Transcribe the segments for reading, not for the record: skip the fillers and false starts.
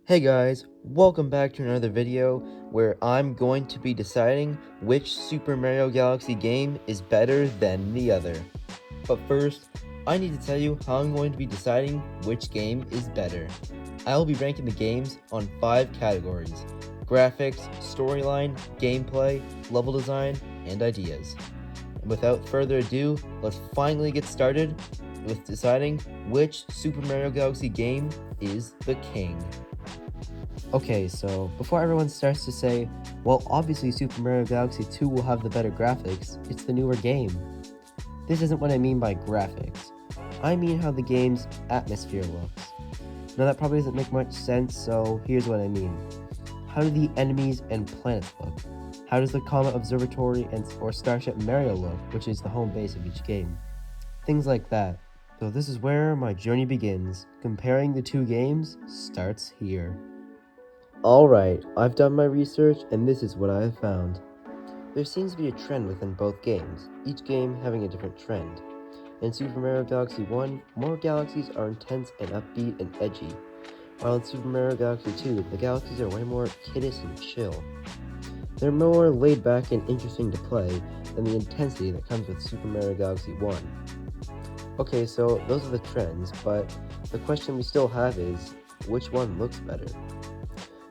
Hey guys, welcome back to another video where I'm going to be deciding which Super Mario Galaxy game is better than the other. But first, I need to tell you how I'm going to be deciding which game is better. I'll be ranking the games on 5 categories: graphics, storyline, gameplay, level design, and ideas. And without further ado, let's finally get started with deciding which Super Mario Galaxy game is the king. Okay, so before everyone starts to say, well, obviously Super Mario Galaxy 2 will have the better graphics, it's the newer game. This isn't what I mean by graphics. I mean how the game's atmosphere looks. Now that probably doesn't make much sense, so here's what I mean. How do the enemies and planets look? How does the Comet Observatory or Starship Mario look, which is the home base of each game? Things like that. So this is where my journey begins. Comparing the two games starts here. Alright, I've done my research and this is what I have found. There seems to be a trend within both games, each game having a different trend. In Super Mario Galaxy 1, more galaxies are intense and upbeat and edgy, while in Super Mario Galaxy 2, the galaxies are way more kiddish and chill. They're more laid back and interesting to play than the intensity that comes with Super Mario Galaxy 1. Okay, so those are the trends, but the question we still have is, which one looks better?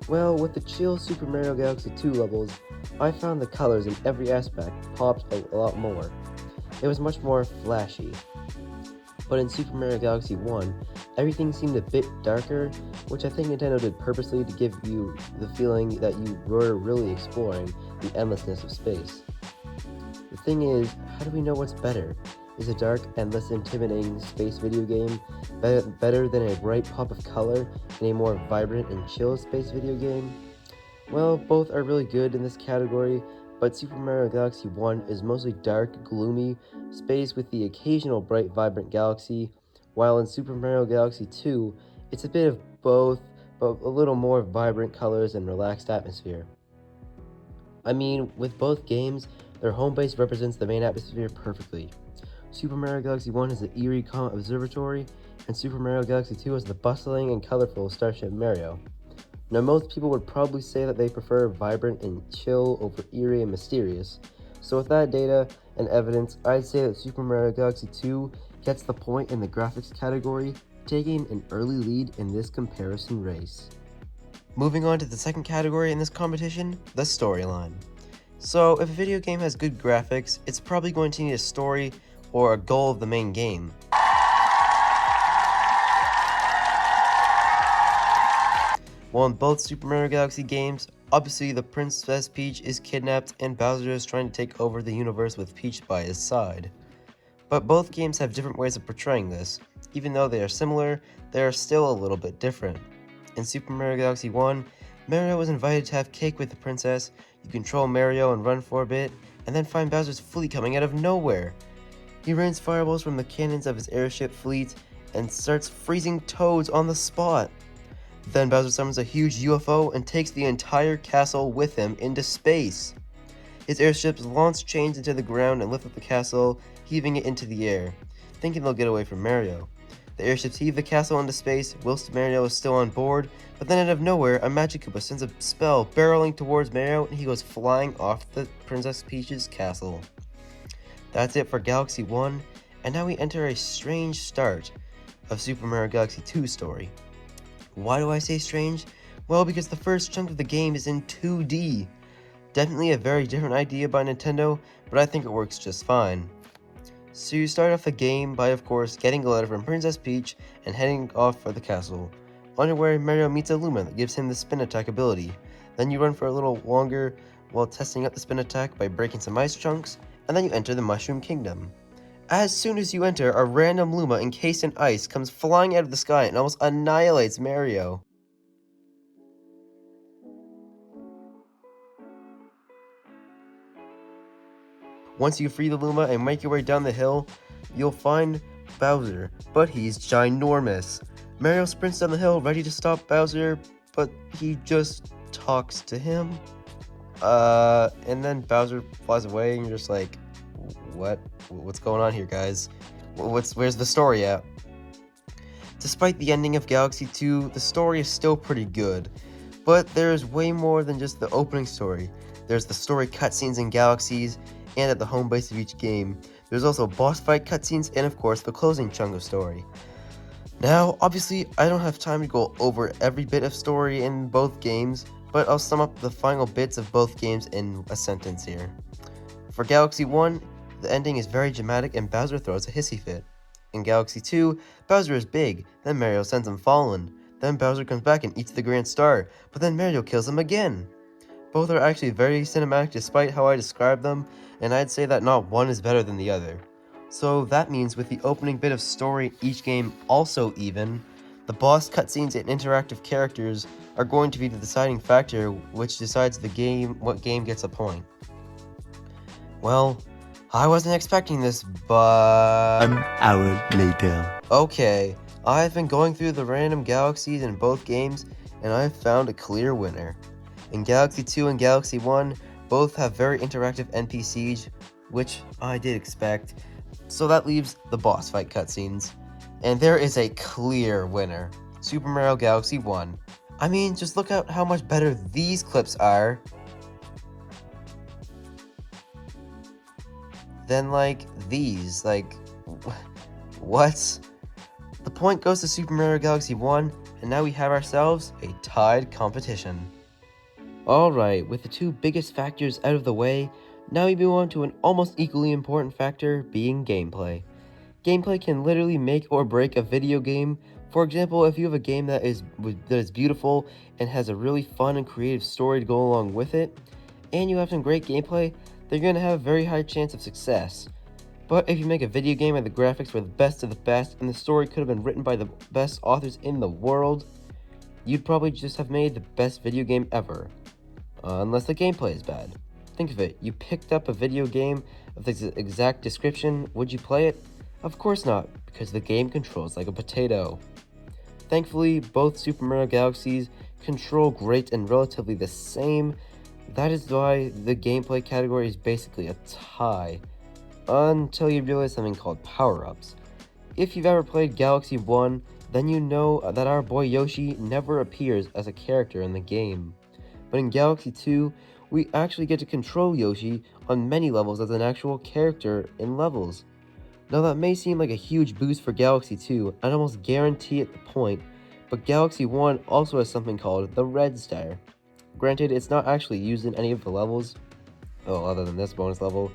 Well, with the chill Super Mario Galaxy 2 levels, I found the colors in every aspect popped a lot more. It was much more flashy. But in Super Mario Galaxy 1, everything seemed a bit darker, which I think Nintendo did purposely to give you the feeling that you were really exploring the endlessness of space. The thing is, how do we know what's better? Is a dark and less intimidating space video game better than a bright pop of color in a more vibrant and chill space video game? Well, both are really good in this category, but Super Mario Galaxy 1 is mostly dark, gloomy space with the occasional bright, vibrant galaxy, while in Super Mario Galaxy 2, it's a bit of both, but a little more vibrant colors and relaxed atmosphere. I mean, with both games, their home base represents the main atmosphere perfectly. Super Mario Galaxy 1 has the eerie Comet Observatory, and Super Mario Galaxy 2 has the bustling and colorful Starship Mario. Now, most people would probably say that they prefer vibrant and chill over eerie and mysterious, so with that data and evidence, I'd say that Super Mario Galaxy 2 gets the point in the graphics category, taking an early lead in this comparison race. Moving on to the second category in this competition, the storyline. So, if a video game has good graphics, it's probably going to need a story or a goal of the main game. While in both Super Mario Galaxy games, obviously the Princess Peach is kidnapped and Bowser is trying to take over the universe with Peach by his side. But both games have different ways of portraying this. Even though they are similar, they are still a little bit different. In Super Mario Galaxy 1, Mario was invited to have cake with the princess, you control Mario and run for a bit, and then find Bowser's fleet coming out of nowhere. He rains fireballs from the cannons of his airship fleet and starts freezing Toads on the spot. Then Bowser summons a huge UFO and takes the entire castle with him into space. His airships launch chains into the ground and lift up the castle, heaving it into the air, thinking they'll get away from Mario. The airships heave the castle into space whilst Mario is still on board, but then out of nowhere, a Magic Koopa sends a spell barreling towards Mario and he goes flying off the Princess Peach's castle. That's it for Galaxy 1, and now we enter a strange start of Super Mario Galaxy 2's story. Why do I say strange? Well, because the first chunk of the game is in 2D. Definitely a very different idea by Nintendo, but I think it works just fine. So you start off the game by, of course, getting a letter from Princess Peach and heading off for the castle. On where Mario meets a Luma that gives him the spin attack ability. Then you run for a little longer while testing out the spin attack by breaking some ice chunks, and then you enter the Mushroom Kingdom. As soon as you enter, a random Luma encased in ice comes flying out of the sky and almost annihilates Mario. Once you free the Luma and make your way down the hill, you'll find Bowser, but he's ginormous. Mario sprints down the hill ready to stop Bowser, but he just talks to him. And then Bowser flies away and you're just like, what's going on here, guys? Where's the story at? Despite the ending of Galaxy 2, the story is still pretty good, but there's way more than just the opening story. There's the story cutscenes in Galaxies, and at the home base of each game. There's also boss fight cutscenes, and of course the closing chunk of story. Now, obviously, I don't have time to go over every bit of story in both games, but I'll sum up the final bits of both games in a sentence here. For Galaxy 1, the ending is very dramatic and Bowser throws a hissy fit. In Galaxy 2, Bowser is big, then Mario sends him fallen. Then Bowser comes back and eats the Grand Star, but then Mario kills him again. Both are actually very cinematic despite how I describe them, and I'd say that not one is better than the other. So that means with the opening bit of story each game also even, the boss cutscenes and interactive characters are going to be the deciding factor which decides what game gets a point. Well, I wasn't expecting this, but... An hour later. Okay, I've been going through the random galaxies in both games, and I've found a clear winner. In Galaxy 2 and Galaxy 1, both have very interactive NPCs, which I did expect, so that leaves the boss fight cutscenes. And there is a clear winner, Super Mario Galaxy 1. I mean, just look at how much better these clips are than, like, these. Like, what? The point goes to Super Mario Galaxy 1, and now we have ourselves a tied competition. Alright, with the two biggest factors out of the way, now we move on to an almost equally important factor, being gameplay. Gameplay can literally make or break a video game. For example, if you have a game that is beautiful and has a really fun and creative story to go along with it, and you have some great gameplay, then you're going to have a very high chance of success. But if you make a video game where the graphics were the best of the best and the story could have been written by the best authors in the world, you'd probably just have made the best video game ever. Unless the gameplay is bad. Think of it, you picked up a video game of the exact description, would you play it? Of course not, because the game controls like a potato. Thankfully, both Super Mario Galaxies control great and relatively the same. That is why the gameplay category is basically a tie. Until you realize something called power-ups. If you've ever played Galaxy 1, then you know that our boy Yoshi never appears as a character in the game. But in Galaxy 2, we actually get to control Yoshi on many levels as an actual character in levels. Now that may seem like a huge boost for Galaxy 2, I'd almost guarantee at the point, but Galaxy 1 also has something called the Red Star. Granted, it's not actually used in any of the levels, other than this bonus level,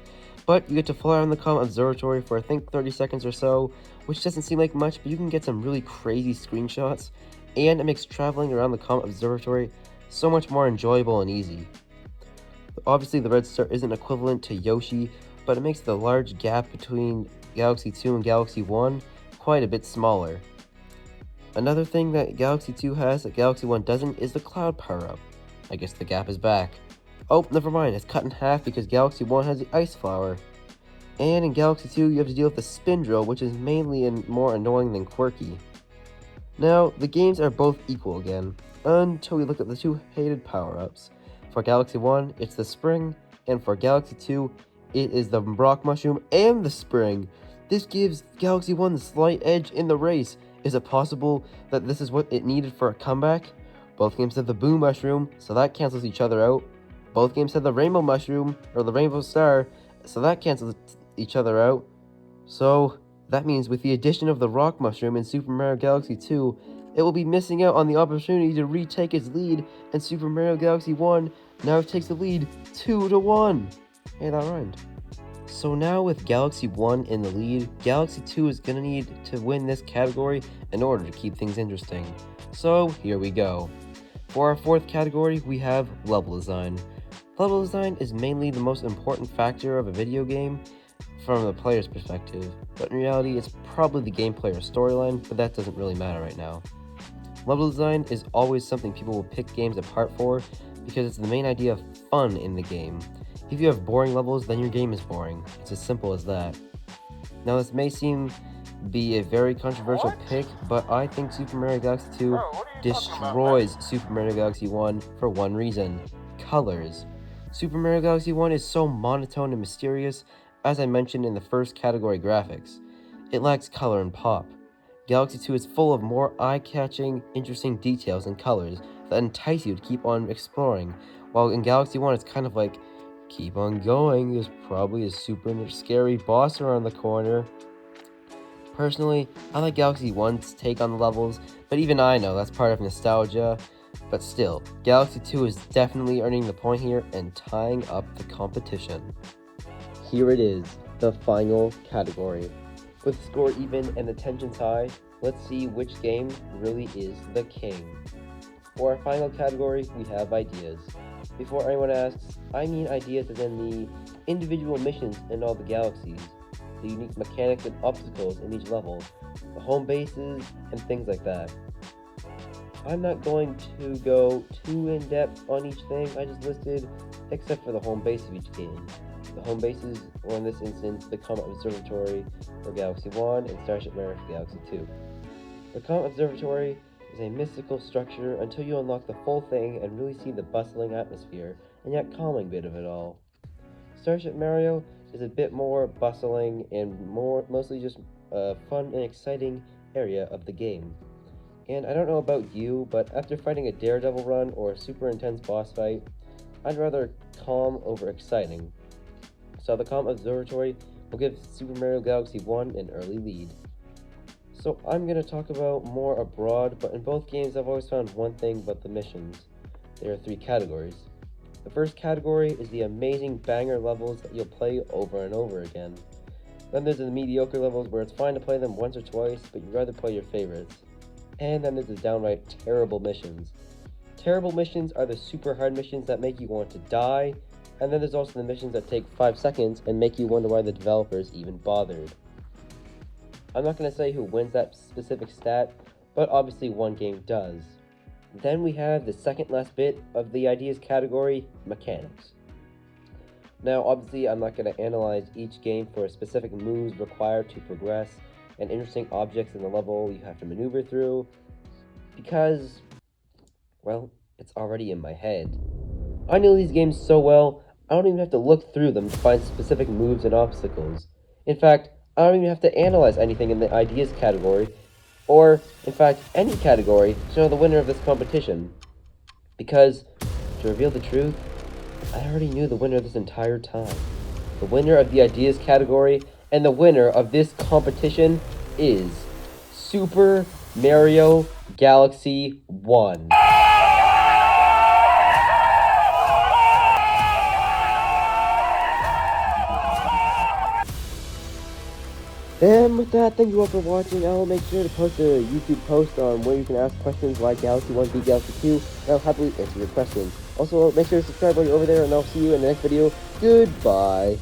but you get to fly around the Comet Observatory for I think 30 seconds or so, which doesn't seem like much, but you can get some really crazy screenshots, and it makes traveling around the Comet Observatory so much more enjoyable and easy. Obviously, the Red Star isn't equivalent to Yoshi, but it makes the large gap between Galaxy 2 and Galaxy 1 quite a bit smaller. Another thing that Galaxy 2 has that Galaxy 1 doesn't is the Cloud power-up. I guess the gap is back. Oh, never mind, it's cut in half because Galaxy 1 has the Ice Flower. And in Galaxy 2, you have to deal with the Spin Drill, which is mainly and more annoying than quirky. Now, the games are both equal again, until we look at the two hated power-ups. For Galaxy 1, it's the Spring, and for Galaxy 2, it is the Rock Mushroom and the Spring. This gives Galaxy 1 the slight edge in the race. Is it possible that this is what it needed for a comeback? Both games have the Boom Mushroom, so that cancels each other out. Both games have the Rainbow Mushroom, or the Rainbow Star, so that cancels each other out. So, that means with the addition of the Rock Mushroom in Super Mario Galaxy 2, it will be missing out on the opportunity to retake its lead, and Super Mario Galaxy 1 now takes the lead 2-1. Hey, that rhymed. So now with Galaxy 1 in the lead, Galaxy 2 is going to need to win this category in order to keep things interesting. So here we go. For our fourth category, we have level design. Level design is mainly the most important factor of a video game from the player's perspective, but in reality it's probably the gameplay or storyline, but that doesn't really matter right now. Level design is always something people will pick games apart for because it's the main idea of fun in the game. If you have boring levels, then your game is boring. It's as simple as that. Now this may be a very controversial pick, but I think Super Mario Galaxy 2 destroys Super Mario Galaxy 1 for one reason: colors. Super Mario Galaxy 1 is so monotone and mysterious, as I mentioned in the first category, graphics. It lacks color and pop. Galaxy 2 is full of more eye-catching, interesting details and colors that entice you to keep on exploring, while in Galaxy 1 it's kind of like, keep on going, there's probably a super scary boss around the corner. Personally, I like Galaxy 1's take on the levels, but even I know that's part of nostalgia. But still, Galaxy 2 is definitely earning the point here and tying up the competition. Here it is, the final category. With the score even and the tensions high, let's see which game really is the king. For our final category, we have ideas. Before anyone asks, I mean ideas as in the individual missions in all the galaxies, the unique mechanics and obstacles in each level, the home bases, and things like that. I'm not going to go too in-depth on each thing I just listed, except for the home base of each game. The home bases were in this instance the Comet Observatory for Galaxy 1 and Starship Mariner for Galaxy 2. The Comet Observatory is a mystical structure until you unlock the full thing and really see the bustling atmosphere and yet calming bit of it all. Starship Mario is a bit more bustling and mostly just a fun and exciting area of the game. And I don't know about you, but after fighting a Daredevil run or a super intense boss fight, I'd rather calm over exciting. So the Comet Observatory will give Super Mario Galaxy 1 an early lead. So I'm going to talk about more abroad, but in both games I've always found one thing about the missions. There are 3 categories. The first category is the amazing banger levels that you'll play over and over again. Then there's the mediocre levels where it's fine to play them once or twice, but you'd rather play your favorites. And then there's the downright terrible missions. Terrible missions are the super hard missions that make you want to die, and then there's also the missions that take 5 seconds and make you wonder why the developers even bothered. I'm not going to say who wins that specific stat, but obviously one game does. Then we have the second last bit of the ideas category, mechanics. Now obviously I'm not going to analyze each game for specific moves required to progress and interesting objects in the level you have to maneuver through, because, well, it's already in my head. I know these games so well, I don't even have to look through them to find specific moves and obstacles. In fact, I don't even have to analyze anything in the ideas category, or, in fact, any category to know the winner of this competition. Because, to reveal the truth, I already knew the winner this entire time. The winner of the ideas category and the winner of this competition is Super Mario Galaxy 1. And with that, thank you all for watching. I will make sure to post a YouTube post on where you can ask questions like Galaxy 1 v Galaxy 2, and I'll happily answer your questions. Also, make sure to subscribe while you're over there, and I'll see you in the next video. Goodbye.